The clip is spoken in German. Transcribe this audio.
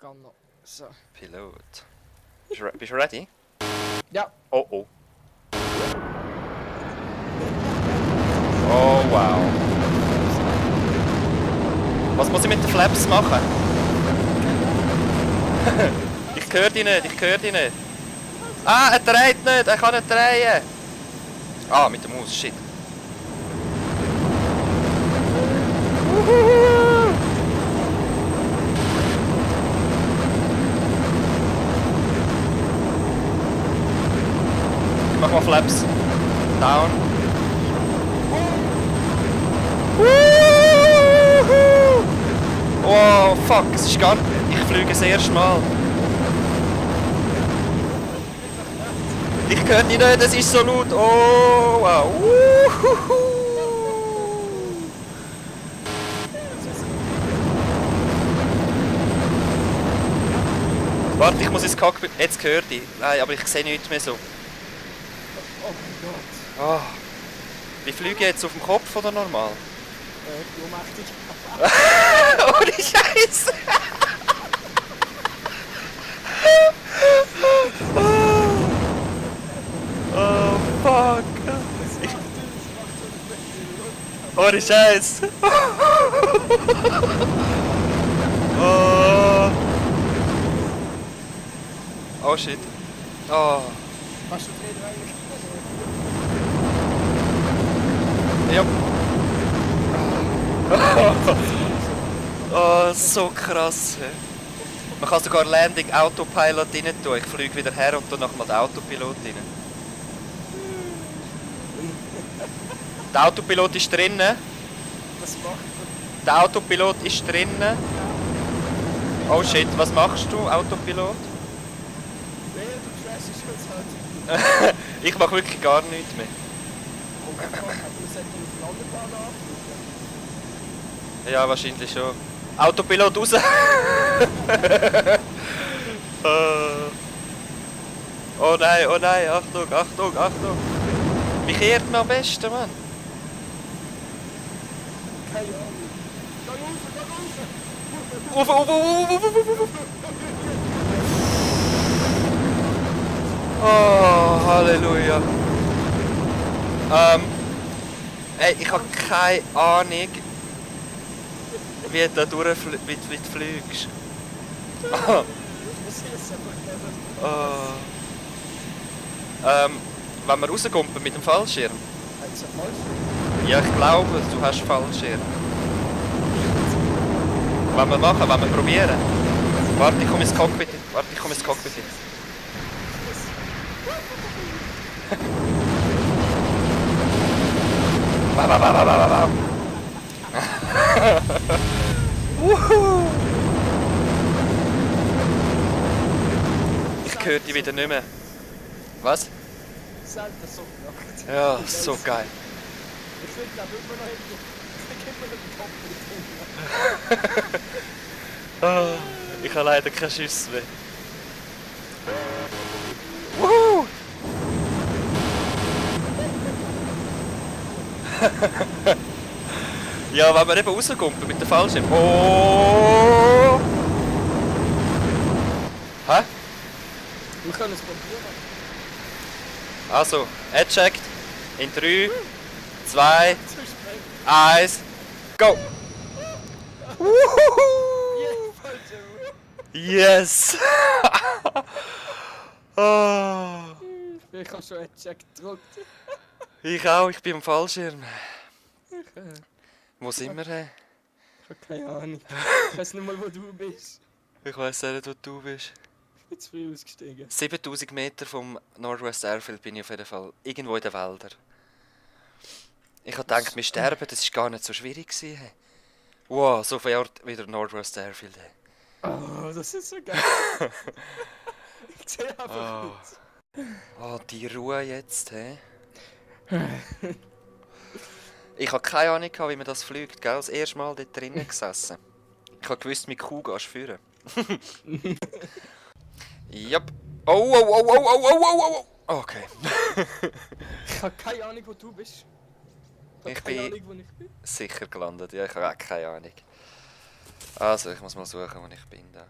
kann noch. So. Pilot. Bist du ready? Ja. Oh oh. Oh wow. Was muss ich mit den Flaps machen? Ich höre dich nicht, ich höre dich nicht. Ah, er dreht nicht, er kann nicht drehen. Ah, mit der Maus, shit. Ich mach mal Flaps. Down. Oh fuck, es ist gar nicht. Ich fliege das erste Mal. Ich höre dich nicht, es ist so laut. Oh wow. Warte, ich muss ins Cockpit. Jetzt höre ich. Nein, aber ich sehe nichts mehr so. Oh mein Gott. Oh. Wie fliege ich jetzt auf dem Kopf oder normal? Ohnmächtig. Ohne Scheiße! Oh fuck! Ohne Scheiß! Oh. Oh shit! Oh! Hast du die Räder eigentlich? Ja! Oh, so krass! He. Man kann sogar Landing Autopilot rein tun. Ich fliege wieder her und dann nochmal den Autopilot rein. Der Autopilot ist drinnen. Was macht Der Autopilot ist drinnen. Oh shit, was machst du, Autopilot? wer? Du crashst uns halt. Ich mache wirklich gar nichts mehr. Oh mein Gott, aber du solltest auf Landebahn anfliegen. Ja, wahrscheinlich schon. Autopilot raus! Oh nein, Achtung, Achtung, Achtung! Wie kehrt man am besten, Mann? Keine Ahnung. Da raus, da raus! Uff. Oh, Halleluja. Ey, ich habe keine Ahnung, wie du da wie du fliegst. Ich muss jetzt einfach nehmen. Wenn wir rauskommen mit dem Fallschirm. Hat es falsch? Ja, ich glaube, du hast Fallschirm. Wenn wir machen, wenn wir probieren. Warte, ich komme ins Cockpit. Warte, ich komme ins Cockpit. Ich höre die wieder nicht mehr. Was? Selten so gemacht. Ja, so geil. Ich finde, glaube immer noch hinten. Ich gebe mir den Kopf mit hin. Ich habe leider keine Schüsse mehr. Woohoo! Ja, wenn wir eben rauskommen mit dem Fallschirm. Oh! Hä? Wir können es probieren. Also, er checkt. In 3, 2, Zu spät. 1, go! Woohoo! Yes! Oh. Ich habe schon einen Check gedrückt. Ich auch, ich bin am Fallschirm. Wo sind wir? Ich habe keine Ahnung. Ich weiß nicht mal, wo du bist. Ich weiss nicht, wo du bist. Ich bin zu früh ausgestiegen. 7000 Meter vom Northwest Airfield bin ich auf jeden Fall. Irgendwo in den Wäldern. Ich habe gedacht, wir sterben, das war gar nicht so schwierig gewesen. Hey. Wow, so viel Ort wieder Northwest Airfield. Hey. Oh, das ist so geil. Ich sehe einfach nichts. Oh, die Ruhe jetzt, hä? Ich habe keine Ahnung, wie man das fliegt, gell? Das erste Mal dort drinnen gesessen. Ich habe gewusst, mit Kuh gehst du führen. Jupp. Oh. Okay. Ich habe keine Ahnung, wo du bist. Ich keine bin- Ahnung, wo ich bin. Sicher gelandet, ja, ich habe auch keine Ahnung. Also, ich muss mal suchen, wo ich bin da.